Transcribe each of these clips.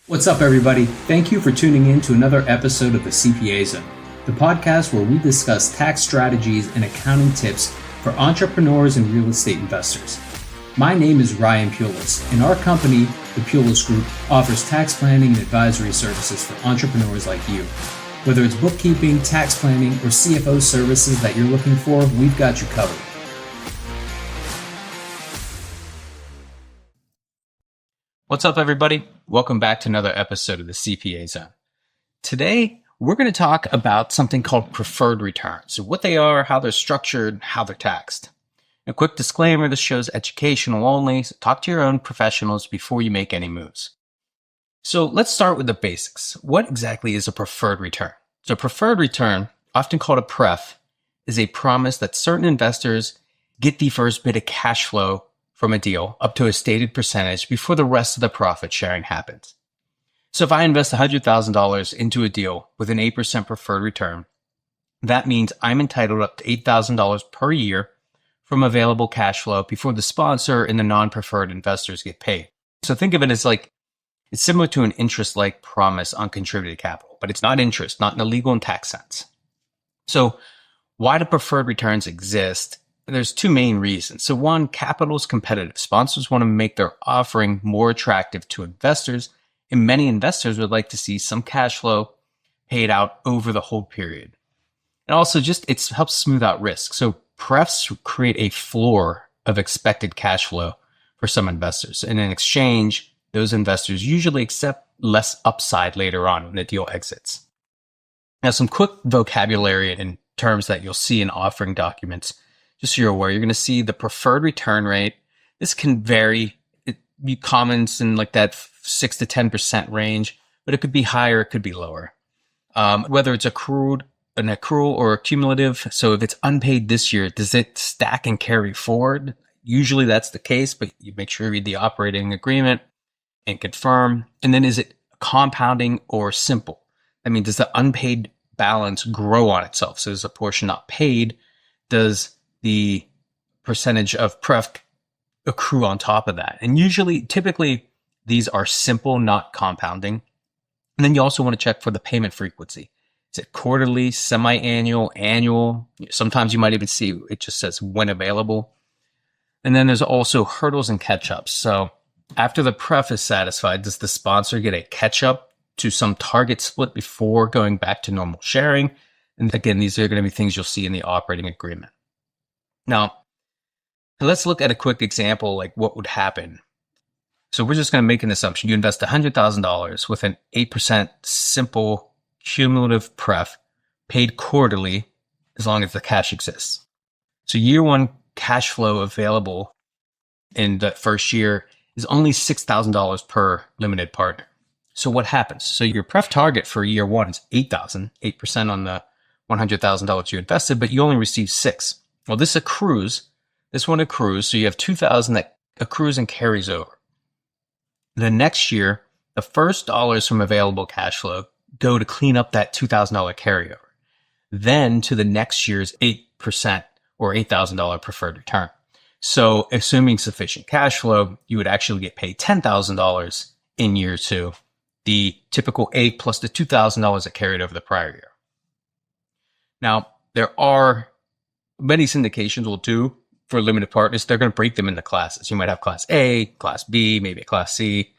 What's up, everybody? Thank you for tuning in to another episode of the CPA Zone, the podcast where we discuss tax strategies and accounting tips for entrepreneurs and real estate investors. My name is Ryan Pulis, and our company, the Pulis Group, offers tax planning and advisory services for entrepreneurs like you. Whether it's bookkeeping, tax planning, or CFO services that you're looking for, we've got you covered. What's up, everybody? Welcome back to another episode of the CPA Zone. Today, we're going to talk about something called preferred returns. So what they are, how they're structured, how they're taxed. A quick disclaimer, this show's educational only, so talk to your own professionals before you make any moves. So let's start with the basics. What exactly is a preferred return? So a preferred return, often called a pref, is a promise that certain investors get the first bit of cash flow from a deal up to a stated percentage before the rest of the profit sharing happens. So if I invest $100,000 into a deal with an 8% preferred return, that means I'm entitled up to $8,000 per year from available cash flow before the sponsor and the non-preferred investors get paid. So think of it as like, it's similar to an interest-like promise on contributed capital, but it's not interest, not in a legal and tax sense. So why do preferred returns exist? There's two main reasons. So one, capital is competitive. Sponsors want to make their offering more attractive to investors, and many investors would like to see some cash flow paid out over the whole period. And also it helps smooth out risk. So prefs create a floor of expected cash flow for some investors. And in exchange, those investors usually accept less upside later on when the deal exits. Now, some quick vocabulary and terms that you'll see in offering documents. Just so you're aware, you're going to see the preferred return rate. This can vary. It be commons in like that 6 to 10% range, but it could be higher, it could be lower. Whether it's an accrual or a cumulative. So if it's unpaid this year, does it stack and carry forward? Usually that's the case, but you make sure you read the operating agreement and confirm. And then is it compounding or simple? I mean, does the unpaid balance grow on itself? So is a portion not paid? Does the percentage of pref accrue on top of that? And typically, these are simple, not compounding. And then you also want to check for the payment frequency. Is it quarterly, semi-annual, annual? Sometimes you might even see it just says when available. And then there's also hurdles and catch-ups. So after the pref is satisfied, does the sponsor get a catch-up to some target split before going back to normal sharing? And again, these are going to be things you'll see in the operating agreement. Now, let's look at a quick example, like what would happen. So we're just going to make an assumption. You invest $100,000 with an 8% simple cumulative pref paid quarterly as long as the cash exists. So year one cash flow available in the first year is only $6,000 per limited partner. So what happens? So your pref target for year one is $8,000, 8% on the $100,000 you invested, but you only receive $6,000. Well, this one accrues, so you have $2,000 that accrues and carries over. The next year, the first dollars from available cash flow go to clean up that $2,000 carryover. Then to the next year's 8% or $8,000 preferred return. So assuming sufficient cash flow, you would actually get paid $10,000 in year two, the typical 8 plus the $2,000 that carried over the prior year. Now, there are many syndications will do for limited partners. They're going to break them into classes. You might have class A, class B, maybe a class C.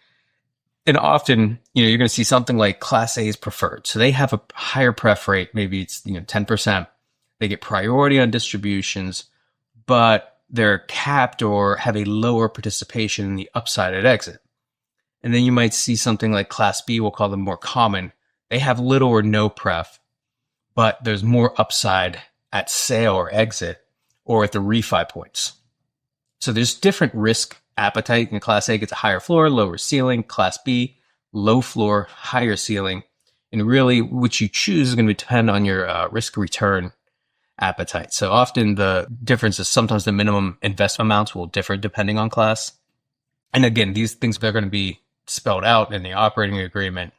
And often, you're going to see something like class A is preferred. So they have a higher pref rate. Maybe it's, 10%. They get priority on distributions, but they're capped or have a lower participation in the upside at exit. And then you might see something like class B, we'll call them more common. They have little or no pref, but there's more upside at sale or exit or at the refi points. So there's different risk appetite. In class A gets a higher floor, lower ceiling. Class B, low floor, higher ceiling. And really which you choose is going to depend on your risk return appetite. So often the difference is sometimes the minimum investment amounts will differ depending on class. And again, these things are going to be spelled out in the operating agreement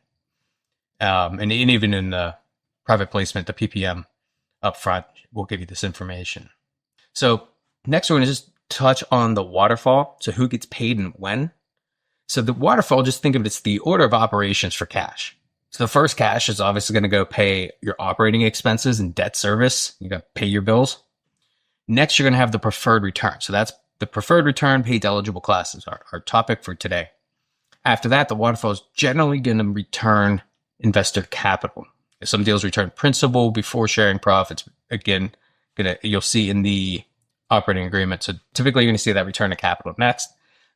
and even in the private placement, the PPM up front will give you this information. So next, we're going to just touch on the waterfall. So who gets paid and when. So the waterfall, just think of it as the order of operations for cash. So the first cash is obviously going to go pay your operating expenses and debt service. You got to pay your bills. Next, you're going to have the preferred return. So that's the preferred return paid to eligible classes, our topic for today. After that, the waterfall is generally going to return investor capital. Some deals return principal before sharing profits. Again, you'll see in the operating agreement. So typically, you're going to see that return of capital next.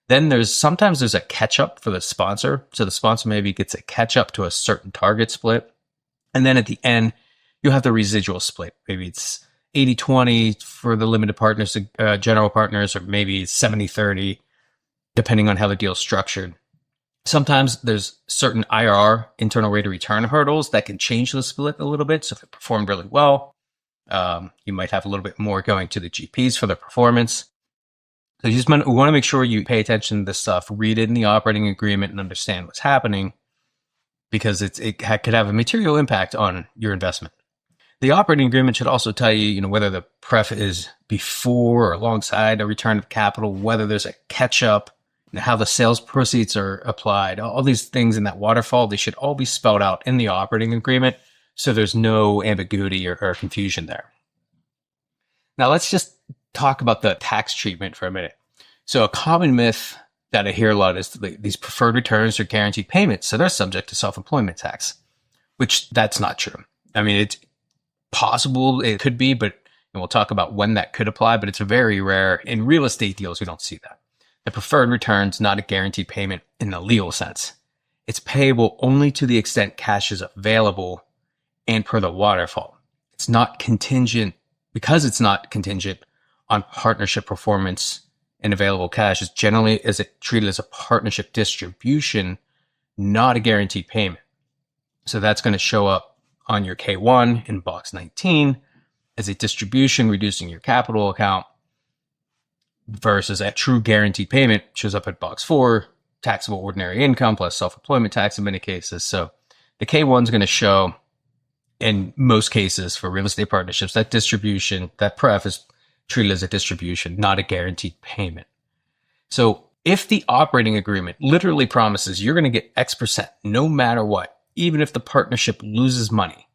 Then sometimes there's a catch up for the sponsor. So the sponsor maybe gets a catch up to a certain target split. And then at the end, you'll have the residual split. Maybe it's 80-20 for the limited partners, general partners, or maybe it's 70-30, depending on how the deal is structured. Sometimes there's certain IRR, internal rate of return hurdles, that can change the split a little bit. So if it performed really well, you might have a little bit more going to the GPs for their performance. So you just want to make sure you pay attention to this stuff, read it in the operating agreement, and understand what's happening, because it could have a material impact on your investment. The operating agreement should also tell you, whether the pref is before or alongside a return of capital, whether there's a catch up, how the sales proceeds are applied. All these things in that waterfall, they should all be spelled out in the operating agreement, so there's no ambiguity or confusion there. Now let's just talk about the tax treatment for a minute. So a common myth that I hear a lot is these preferred returns are guaranteed payments, so they're subject to self-employment tax, which that's not true. I mean, it's possible it could be, but we'll talk about when that could apply, but it's very rare. In real estate deals, we don't see that. The preferred return is not a guaranteed payment in the legal sense. It's payable only to the extent cash is available and per the waterfall. It's not contingent. Because it's not contingent on partnership performance and available cash, is generally treated as a partnership distribution, not a guaranteed payment. So that's going to show up on your K1 in box 19 as a distribution reducing your capital account, versus a true guaranteed payment shows up at box 4, taxable ordinary income plus self-employment tax in many cases. So the K1 is going to show, in most cases for real estate partnerships, that distribution, that pref is treated as a distribution, not a guaranteed payment. So if the operating agreement literally promises you're going to get X% no matter what, even if the partnership loses money,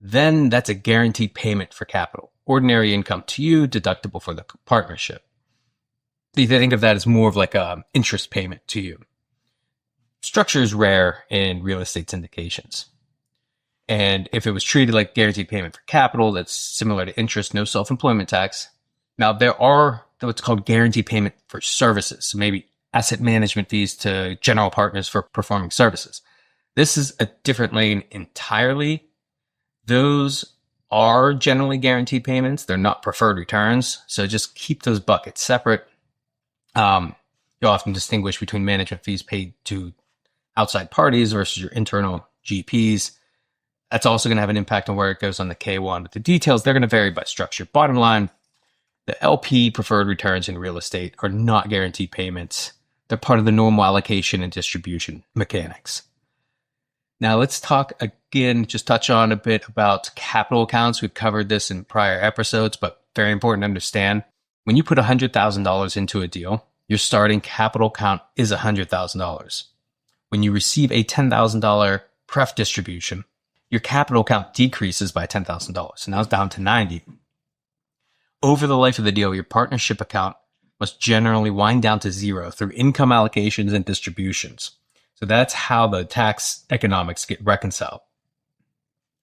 then that's a guaranteed payment for capital. Ordinary income to you, deductible for the partnership. You think of that as more of like a interest payment to you. Structure is rare in real estate syndications. And if it was treated like guaranteed payment for capital, that's similar to interest, no self-employment tax. Now, there are what's called guaranteed payment for services. So maybe asset management fees to general partners for performing services. This is a different lane entirely. Those are generally guaranteed payments. They're not preferred returns. So just keep those buckets separate. You'll often distinguish between management fees paid to outside parties versus your internal GPs. That's also going to have an impact on where it goes on the K1. But the details, they're going to vary by structure. Bottom line, the LP preferred returns in real estate are not guaranteed payments. They're part of the normal allocation and distribution mechanics. Now let's talk again, just touch on a bit about capital accounts. We've covered this in prior episodes, but very important to understand. When you put $100,000 into a deal, your starting capital account is $100,000. When you receive a $10,000 pref distribution, your capital account decreases by $10,000. So now it's down to $90,000. Over the life of the deal, your partnership account must generally wind down to zero through income allocations and distributions. So that's how the tax economics get reconciled.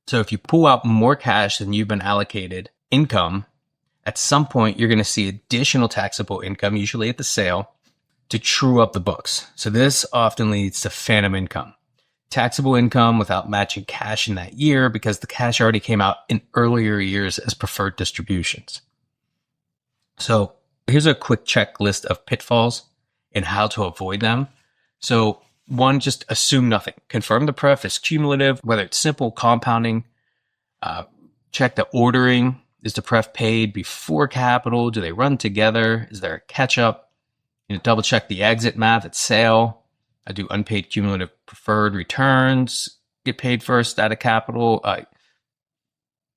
So if you pull out more cash than you've been allocated income, at some point you're going to see additional taxable income, usually at the sale, to true up the books. So this often leads to phantom income. Taxable income without matching cash in that year because the cash already came out in earlier years as preferred distributions. So here's a quick checklist of pitfalls and how to avoid them. So one, just assume nothing. Confirm the pref is cumulative, whether it's simple compounding. Check the ordering. Is the pref paid before capital? Do they run together? Is there a catch up? Double check the exit math at sale. I do unpaid cumulative preferred returns get paid first out of capital.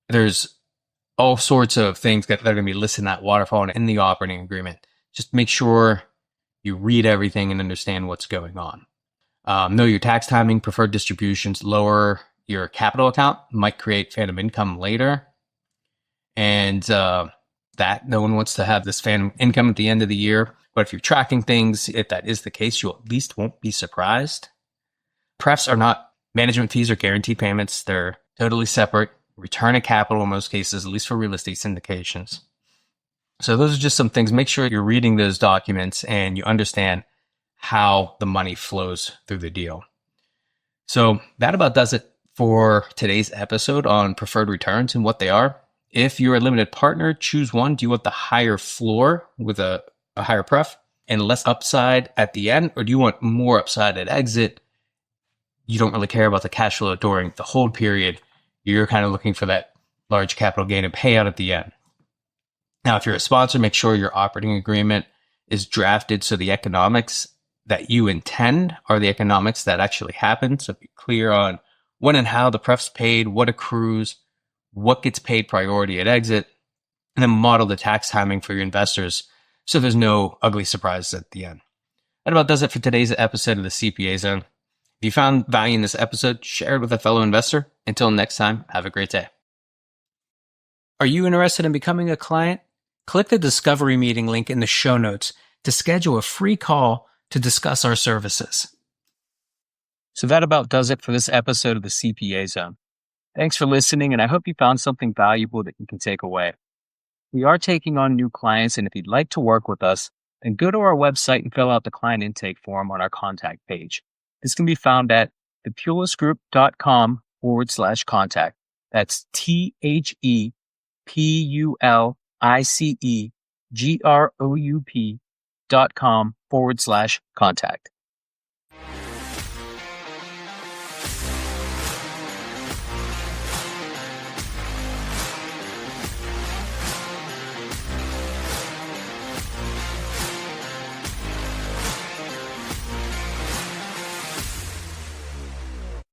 There's all sorts of things that are going to be listed in that waterfall and in the operating agreement. Just make sure you read everything and understand what's going on. Know your tax timing, preferred distributions, lower your capital account, might create phantom income later. And that no one wants to have this phantom income at the end of the year. But if you're tracking things, if that is the case, you at least won't be surprised. Prefs are not management fees or guaranteed payments. They're totally separate. Return of capital in most cases, at least for real estate syndications. So those are just some things. Make sure you're reading those documents and you understand how the money flows through the deal. So that about does it for today's episode on preferred returns and what they are. If you're a limited partner, choose one. Do you want the higher floor with a higher pref and less upside at the end? Or do you want more upside at exit? You don't really care about the cash flow during the hold period. You're kind of looking for that large capital gain and payout at the end. Now, if you're a sponsor, make sure your operating agreement is drafted so the economics that you intend are the economics that actually happen. So be clear on when and how the pref's paid, what accrues, what gets paid priority at exit, and then model the tax timing for your investors so there's no ugly surprises at the end. That about does it for today's episode of the CPA Zone. If you found value in this episode, share it with a fellow investor. Until next time, have a great day. Are you interested in becoming a client? Click the Discovery Meeting link in the show notes to schedule a free call to discuss our services. So that about does it for this episode of the CPA Zone. Thanks for listening, and I hope you found something valuable that you can take away. We are taking on new clients, and if you'd like to work with us, then go to our website and fill out the client intake form on our contact page. This can be found at thepulisgroup.com/contact. That's THEPULICEGROUP.com/contact.